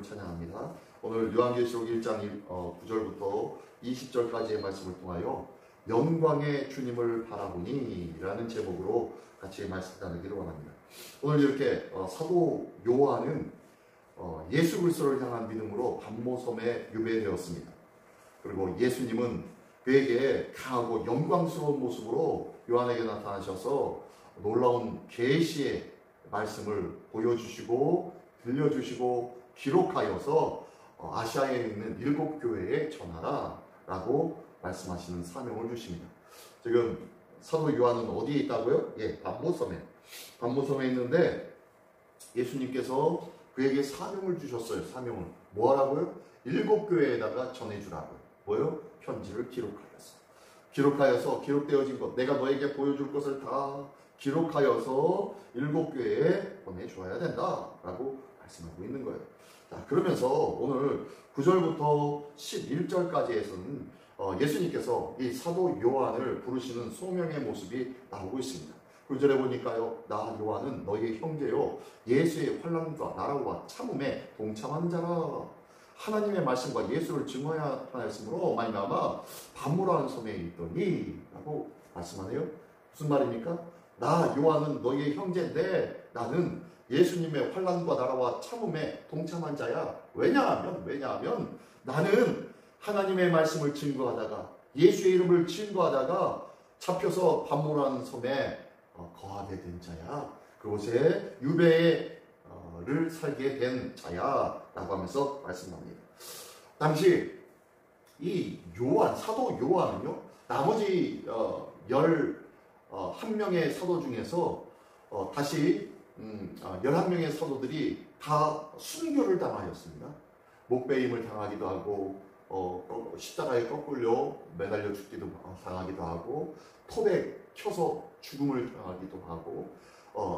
찬양합니다. 오늘 요한계시록 1장 9절부터 20절까지의 말씀을 통하여 영광의 주님을 바라보니 라는 제목으로 같이 말씀 나누기를 원합니다. 오늘 이렇게 사도 요한은 예수 그리스도를 향한 믿음으로 반모섬에 유배되었습니다. 그리고 예수님은 그에게 강하고 영광스러운 모습으로 요한에게 나타나셔서 놀라운 계시의 말씀을 보여주시고 들려주시고 기록하여서 아시아에 있는 7교회에 전하라 라고 말씀하시는 사명을 주십니다. 지금 사도 요한은 어디에 있다고요? 반모섬에 있는데 예수님께서 그에게 사명을 주셨어요. 사명을 뭐 하라고요? 7교회에다가 전해주라고요. 뭐요? 편지를 기록하여서 기록되어진 것, 내가 너에게 보여줄 것을 다 기록하여서 7교회에 보내줘야 된다라고 말씀하고 있는 거예요. 자, 그러면서 오늘 9절부터 11절까지에서는 예수님께서 이 사도 요한을 부르시는 소명의 모습이 나오고 있습니다. 9절에 보니까요, 나 요한은 너희의 형제요 예수의 환난과 나라와 참음에 동참하는 자라. 하나님의 말씀과 예수를 증언하였으므로 말미암아 반모라는 섬에 있더니 라고 말씀하네요. 무슨 말입니까? 나 요한은 너희의 형제인데 나는 예수님의 환난과 나라와 참음에 동참한 자야. 왜냐하면 나는 하나님의 말씀을 증거하다가 예수의 이름을 증거하다가 잡혀서 반모라는 섬에 거하게 된 자야. 그곳에 유배를 살게 된 자야 라고 하면서 말씀합니다. 당시 이 사도 요한은요, 나머지 11명의 사도 중에서 다시 11명의 사도들이 다 순교를 당하였습니다. 목베임을 당하기도 하고 십자가에 거꾸려 매달려 죽기도 당하기도 하고 톱에 켜서 죽음을 당하기도 하고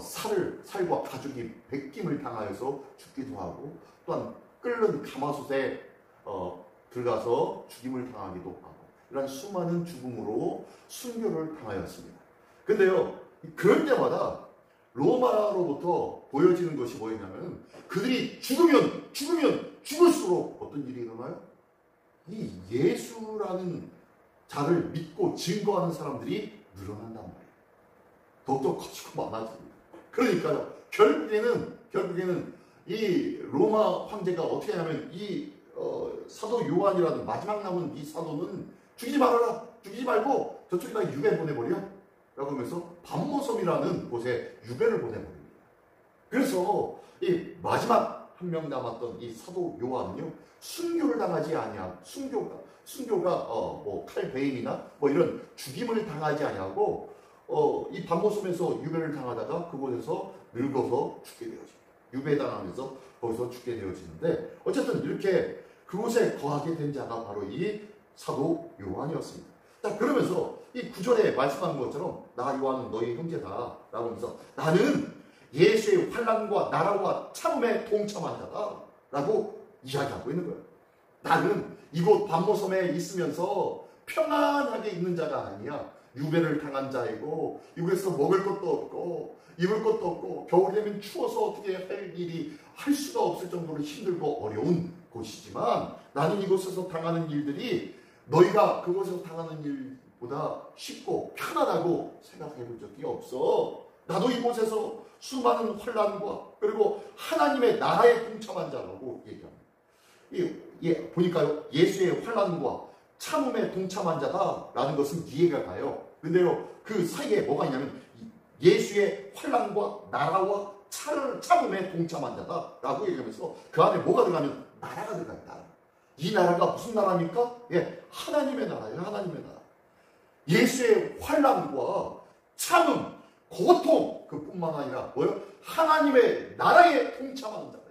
살과 가죽이 벗김을 당하여서 죽기도 하고 또한 끓는 가마솥에 들어가서 죽임을 당하기도 하고 이런 수많은 죽음으로 순교를 당하였습니다. 근데요, 그럴 때마다 로마로부터 보여지는 것이 뭐였냐면 그들이 죽으면 죽을수록 어떤 일이 일어나요? 이 예수라는 자를 믿고 증거하는 사람들이 늘어난단 말이에요. 더욱더 커지고 많아집니다. 그러니까요, 결국에는 이 로마 황제가 어떻게 하냐면 이 사도 요한이라는 마지막 남은 이 사도는 죽이지 말고 저쪽에다 유배 보내버려 라고 하면서 반모섬이라는 곳에 유배를 보내버립니다. 그래서 이 마지막 한 명 남았던 이 사도 요한은요, 순교를 당하지 아니하고 순교가 칼베임이나 이런 죽임을 당하지 아니하고 이 반모섬에서 유배를 당하다가 그곳에서 늙어서 죽게 되어집니다. 유배당하면서 거기서 죽게 되어지는데 어쨌든 이렇게 그곳에 거하게 된 자가 바로 이 사도 요한이었습니다. 자, 그러면서 이 9절에 말씀한 것처럼 나 요한은 너희 형제다 라고 하면서 나는 예수의 환난과 나라와 참음에 동참한 자다 라고 이야기하고 있는 거예요. 나는 이곳 반모섬에 있으면서 평안하게 있는 자가 아니야. 유배를 당한 자이고 이곳에서 먹을 것도 없고 입을 것도 없고 겨울이 되면 추워서 어떻게 할 수가 없을 정도로 힘들고 어려운 곳이지만 나는 이곳에서 당하는 일들이 너희가 그곳에서 당하는 일보다 쉽고 편안하고 생각해 본 적이 없어. 나도 이곳에서 수많은 환난과 그리고 하나님의 나라에 동참한 자라고 얘기합니다. 보니까요, 예수의 환난과 참음에 동참한 자다라는 것은 이해가 가요. 근데요, 그 사이에 뭐가 있냐면 예수의 환난과 나라와 참음에 동참한 자다라고 얘기하면서 그 안에 뭐가 들어가면 나라가 들어가요. 나라. 이 나라가 무슨 나라입니까? 하나님의 나라예요. 하나님의 나라. 예수의 환난과 참음, 고통 그뿐만 아니라 하나님의 나라에 동참하는 자예요.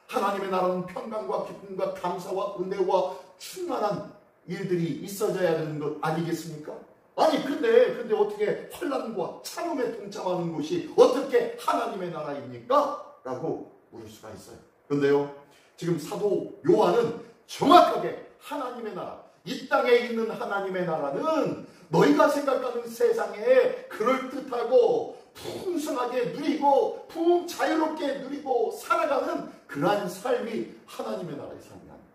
하나님의 나라는 평강과 기쁨과 감사와 은혜와 충만한 일들이 있어져야 되는 것 아니겠습니까? 아니 근데 어떻게 환난과 참음에 동참하는 것이 어떻게 하나님의 나라입니까? 라고 물을 수가 있어요. 그런데요, 지금 사도 요한은 정확하게 하나님의 나라, 이 땅에 있는 하나님의 나라는 너희가 생각하는 세상에 그럴듯하고 풍성하게 누리고 자유롭게 누리고 살아가는 그러한 삶이 하나님의 나라의 삶이 아닙니다.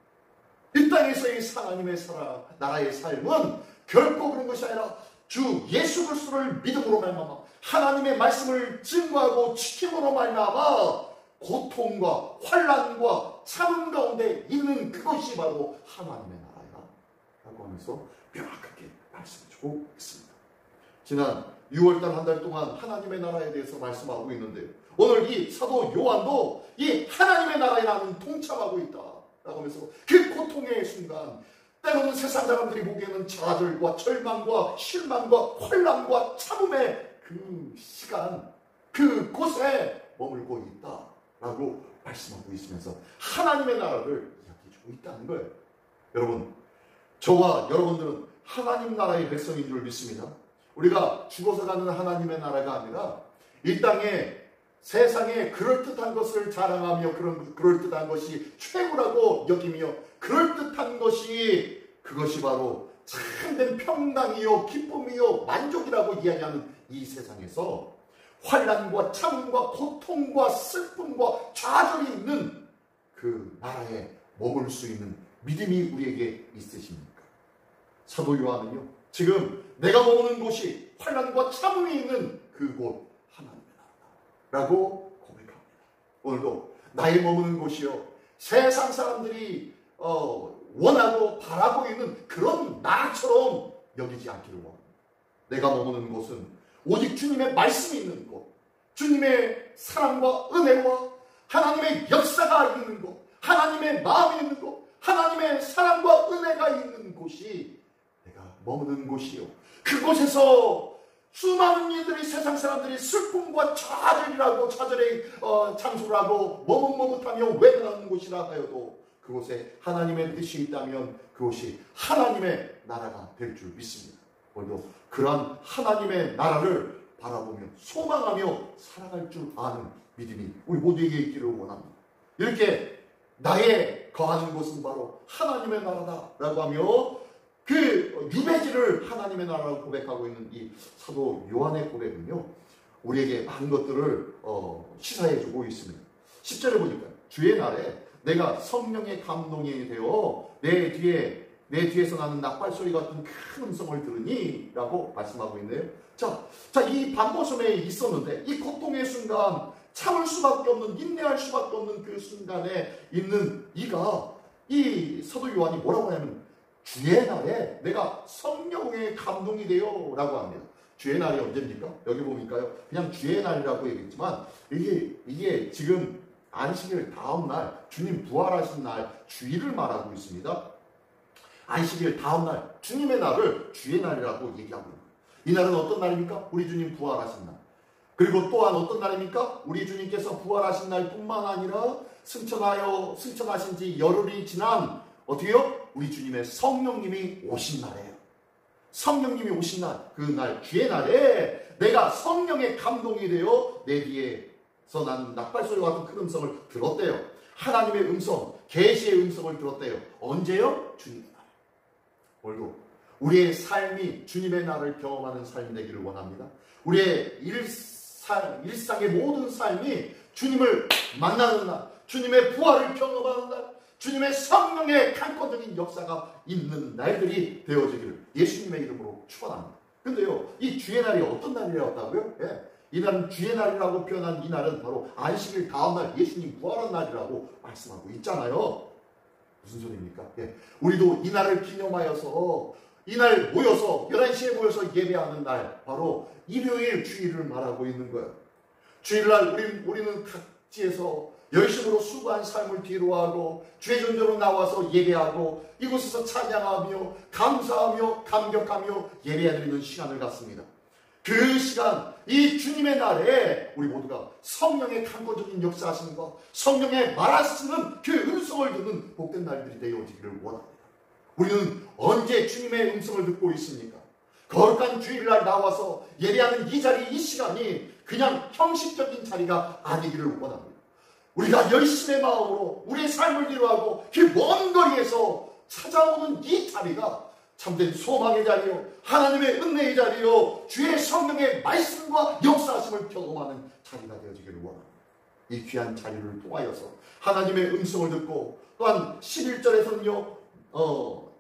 이 땅에서의 하나님의 나라의 삶은 결코 그런 것이 아니라 주 예수 그리스도를 믿음으로 말미암아 하나님의 말씀을 증거하고 지킴으로 말미암아 고통과 환난과 참음 가운데 있는 그것이 바로 하나님의 나라야 라고 하면서 명확하게 말씀해주고 있습니다. 지난 6월달 한 달 동안 하나님의 나라에 대해서 말씀하고 있는데 오늘 이 사도 요한도 이 하나님의 나라에 나는 동참하고 있다 라고 하면서 그 고통의 순간, 때로는 세상 사람들이 보기에는 좌절과 절망과 실망과 환난과 참음의 그 시간, 그곳에 머물고 있다라고 말씀하고 있으면서 하나님의 나라를 이야기해주고 있다는 거예요. 여러분, 저와 여러분들은 하나님 나라의 백성인 줄 믿습니다. 우리가 죽어서 가는 하나님의 나라가 아니라 이 땅에 세상에 그럴듯한 것을 자랑하며 그럴듯한 것이 최고라고 여기며 그럴듯한 것이 그것이 바로 참된 평강이요 기쁨이요 만족이라고 이야기하는 이 세상에서 환난과 참음과 고통과 슬픔과 좌절이 있는 그 나라에 머물 수 있는 믿음이 우리에게 있으십니까? 사도 요한은요, 지금 내가 머무는 곳이 환난과 참음이 있는 그곳 하나님의 나라라고 고백합니다. 오늘도 나의 머무는 곳이요, 세상 사람들이 원하고 바라고 있는 그런 나라처럼 여기지 않기를 원합니다. 내가 머무는 곳은 오직 주님의 말씀이 있는 곳, 주님의 사랑과 은혜와 하나님의 역사가 있는 곳, 하나님의 마음이 있는 곳, 하나님의 사랑과 은혜가 있는 곳이 내가 머무는 곳이요, 그곳에서 수많은 이들이, 세상 사람들이 슬픔과 좌절의 장소라고 머뭇머뭇하며 외면하는 곳이라 하여도 그곳에 하나님의 뜻이 있다면 그곳이 하나님의 나라가 될 줄 믿습니다. 오늘도 그러한 하나님의 나라를 바라보며 소망하며 살아갈 줄 아는 믿음이 우리 모두에게 있기를 원합니다. 이렇게 나의 거하는 곳은 바로 하나님의 나라다라고 하며 그 유배지를 하나님의 나라라고 고백하고 있는 이 사도 요한의 고백은요, 우리에게 많은 것들을 시사해주고 있습니다. 10절에 보니까 주의 날에 내가 성령의 감동이 되어 내 뒤에서 나는 나팔소리 같은 큰 음성을 들으니 라고 말씀하고 있네요. 자, 이 반보섬에 있었는데 이 고통의 순간, 참을 수밖에 없는, 인내할 수밖에 없는 그 순간에 있는 이 사도 요한이 뭐라고 하냐면 주의 날에 내가 성령의 감동이 되어 라고 합니다. 주의 날이 언제입니까? 여기 보니까요, 그냥 주의 날이라고 얘기했지만 이게 지금 안식일 다음 날, 주님 부활하신 날 주일을 말하고 있습니다. 안식일 다음 날, 주님의 날을 주의 날이라고 얘기하고 있습니다. 이 날은 어떤 날입니까? 우리 주님 부활하신 날. 그리고 또한 어떤 날입니까? 우리 주님께서 부활하신 날뿐만 아니라 승천하신 지 열흘이 지난 어떻게요? 우리 주님의 성령님이 오신 날이에요. 성령님이 오신 날, 그 날, 주의 날에 내가 성령의 감동이 되어 내 뒤에서 나는 나팔소리 같은 큰 음성을 들었대요. 하나님의 음성, 계시의 음성을 들었대요. 언제요? 주님의 날. 오늘도 우리의 삶이 주님의 날을 경험하는 삶이 되기를 원합니다. 우리의 일상의 모든 삶이 주님을 만나는 날, 주님의 부활을 경험하는 날, 주님의 성령의 강권적인 역사가 있는 날들이 되어지기를 예수님의 이름으로 축원합니다. 근데요, 이 주의 날이 어떤 날이었다고요? 이 날은 주의 날이라고 표현한 이 날은 바로 안식일 다음 날, 예수님 부활한 날이라고 말씀하고 있잖아요. 무슨 소리입니까? 우리도 이 날을 기념하여서 이날 모여서 11시에 모여서 예배하는 날, 바로 일요일 주일을 말하고 있는 거예요. 주일날 우리는 각지에서 열심으로 수고한 삶을 뒤로하고 주의 존재로 나와서 예배하고 이곳에서 찬양하며 감사하며 감격하며 예배드리는 시간을 갖습니다. 그 시간, 이 주님의 날에 우리 모두가 성령의 강권적인 역사하심과 성령의 말하시는 그 음성을 듣는 복된 날들이 되어지기를 원합니다. 우리는 언제 주님의 음성을 듣고 있습니까? 거룩한 주일날 나와서 예배하는 이 자리, 이 시간이 그냥 형식적인 자리가 아니기를 원합니다. 우리가 열심의 마음으로 우리의 삶을 뒤로하고 그 먼 거리에서 찾아오는 이 자리가 참된 소망의 자리요, 하나님의 은혜의 자리요, 주의 성령의 말씀과 역사하심을 경험하는 자리가 되어지기를 원합니다. 이 귀한 자리를 통하여서 하나님의 음성을 듣고, 또한 11절에서는요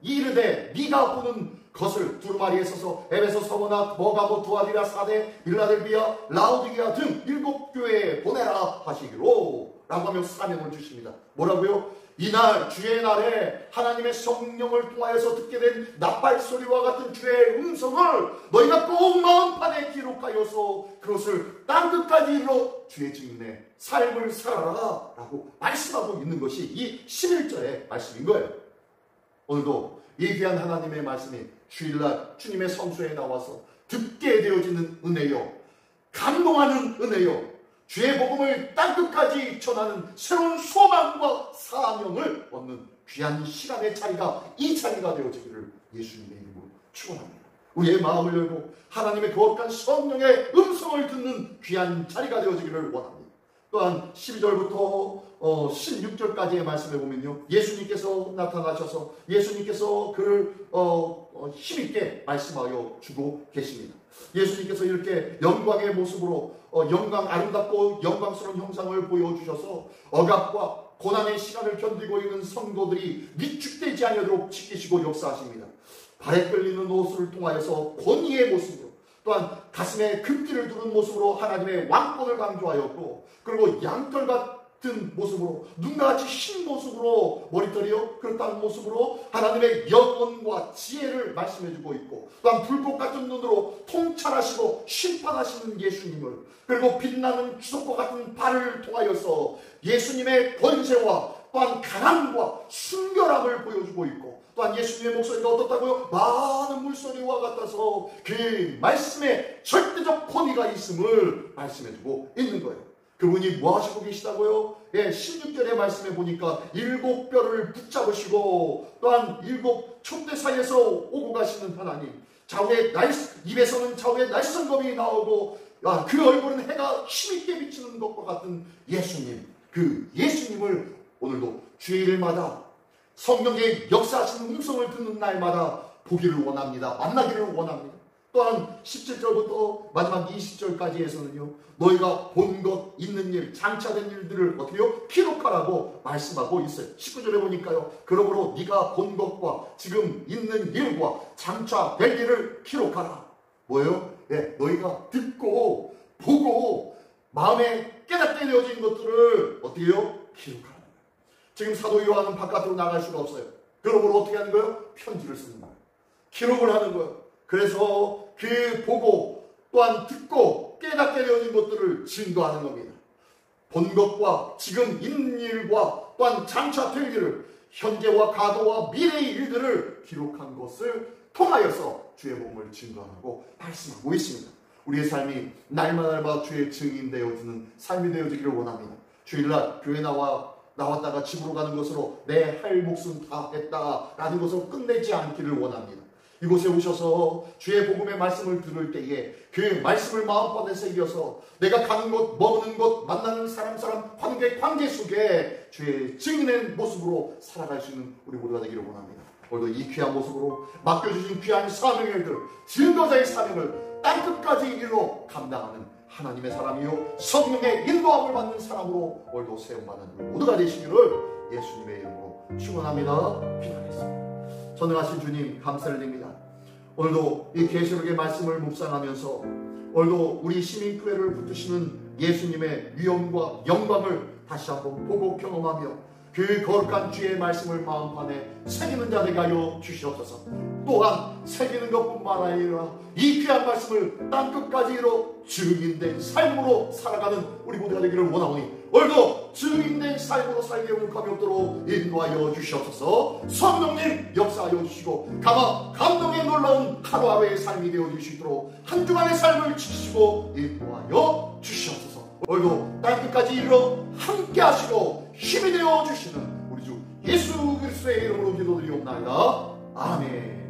이르되 네가 보는 것을 두루마리에 서서 에베소, 서머나, 버가모, 두아디라, 사데, 빌라델비아, 라오디게아 등 7교회에 보내라 하시기로 라고 하며 사명을 주십니다. 뭐라고요? 이날 주의 날에 하나님의 성령을 통하여서 듣게 된 나팔소리와 같은 주의 음성을 너희가 꼭 마음판에 기록하여서 그것을 땅끝까지 이르러 주의 증인의 삶을 살아라 라고 말씀하고 있는 것이 이 11절의 말씀인 거예요. 오늘도 이 귀한 하나님의 말씀이 주일날 주님의 성소에 나와서 듣게 되어지는 은혜요, 감동하는 은혜요, 주의 복음을 땅끝까지 전하는 새로운 소망과 사명을 얻는 귀한 시간의 자리가 이 자리가 되어지기를 예수님의 이름으로 축원합니다. 우리의 마음을 열고 하나님의 거룩한 성령의 음성을 듣는 귀한 자리가 되어지기를 원합니다. 또한 12절부터 16절까지의 말씀에 보면요, 예수님께서 나타나셔서 예수님께서 그를 힘있게 말씀하여 주고 계십니다. 예수님께서 이렇게 영광의 모습으로 아름답고 영광스러운 형상을 보여주셔서 억압과 고난의 시간을 견디고 있는 성도들이 위축되지 않도록 지키시고 역사하십니다. 발에 끌리는 옷을 통하여서 권위의 모습으로, 또한 가슴에 금띠를 두른 모습으로 하나님의 왕권을 강조하였고, 그리고 양털 같은 모습으로, 눈같이 흰 모습으로, 머리털이요 그렇다는 모습으로 하나님의 영원과 지혜를 말씀해주고 있고, 또한 불꽃 같은 눈으로 통찰하시고 심판하시는 예수님을, 그리고 빛나는 주석과 같은 발을 통하여서 예수님의 권세와 또한 강함과 순결함을 보여주고 있고, 또한 예수님의 목소리가 어떻다고요? 많은 물소리와 같아서 그 말씀에 절대적 권위가 있음을 말씀해주고 있는 거예요. 그분이 뭐 하시고 계시다고요? 16절의 말씀에 보니까 7뼈를 붙잡으시고, 또한 7 촛대 사이에서 오고 가시는 하나님, 입에서는 좌우의 날선 검이 나오고, 그 얼굴은 해가 힘있게 비치는 것과 같은 예수님, 그 예수님을 오늘도 주일마다 성령의 역사하시는 음성을 듣는 날마다 보기를 원합니다. 만나기를 원합니다. 또한 17절부터 마지막 20절까지에서는요, 너희가 본 것, 있는 일, 장차된 일들을 어떻게 해요? 기록하라고 말씀하고 있어요. 19절에 보니까요, 그러므로 네가 본 것과 지금 있는 일과 장차될 일을 기록하라. 뭐예요? 너희가 듣고 보고 마음에 깨닫게 되어진 것들을 어떻게 해요? 기록하라. 지금 사도 요한은 바깥으로 나갈 수가 없어요. 그러므로 어떻게 하는 거예요? 편지를 쓰는 거예요. 기록을 하는 거예요. 그래서 그 보고 또한 듣고 깨닫게 되어진 것들을 증거하는 겁니다. 본 것과 지금 있는 일과 또한 장차 될 일을, 현재와 과거와 미래의 일들을 기록한 것을 통하여서 주의 복음을 증거하고 말씀하고 있습니다. 우리의 삶이 날마다 주의 증인 되어지는 삶이 되어지기를 원합니다. 주일날 교회 나왔다가 집으로 가는 것으로 내 할 몫은 다 했다라는 것을 끝내지 않기를 원합니다. 이곳에 오셔서 주의 복음의 말씀을 들을 때에 그 말씀을 마음판에 새겨서 내가 가는 곳, 머무는 곳, 만나는 사람 관계 속에 주의 증인의 모습으로 살아갈 수 있는 우리 모두가 되기를 원합니다. 오늘도 이 귀한 모습으로 맡겨주신 귀한 사명의 일들, 증거자의 사명을 땅끝까지 이르러 감당하는 하나님의 사람이요 성령의 인도함을 받는 사람으로 오늘도 세움받는 우리 모두가 되시기를 예수님의 이름으로 축원합니다. 기도하겠습니다. 전능하신 주님, 감사를 드립니다. 오늘도 이 계시록의 말씀을 묵상하면서 오늘도 우리 시민교회를 붙드시는 예수님의 위엄과 영광을 다시 한번 보고 경험하며 그 거룩한 주의 말씀을 마음판에 새기는 자 되게 하여 주시옵소서. 또한 새기는 것뿐만 아니라 이 귀한 말씀을 땅끝까지 이뤄 증인된 삶으로 살아가는 우리 모두가 되기를 원하오니 오늘도 증인된 삶으로 살게 용감이 없도록 인도하여 주시옵소서. 성령님 역사하여 주시고 감동의 놀라운 하루하루의 삶이 되어 주시도록 한 주간의 삶을 지키시고 인도하여 주시옵소서. 오늘도 땅끝까지 이르러 함께 하시고 힘이 되어 주시는 우리 주 예수 그리스도의 이름으로 기도드리옵나이다. 아멘.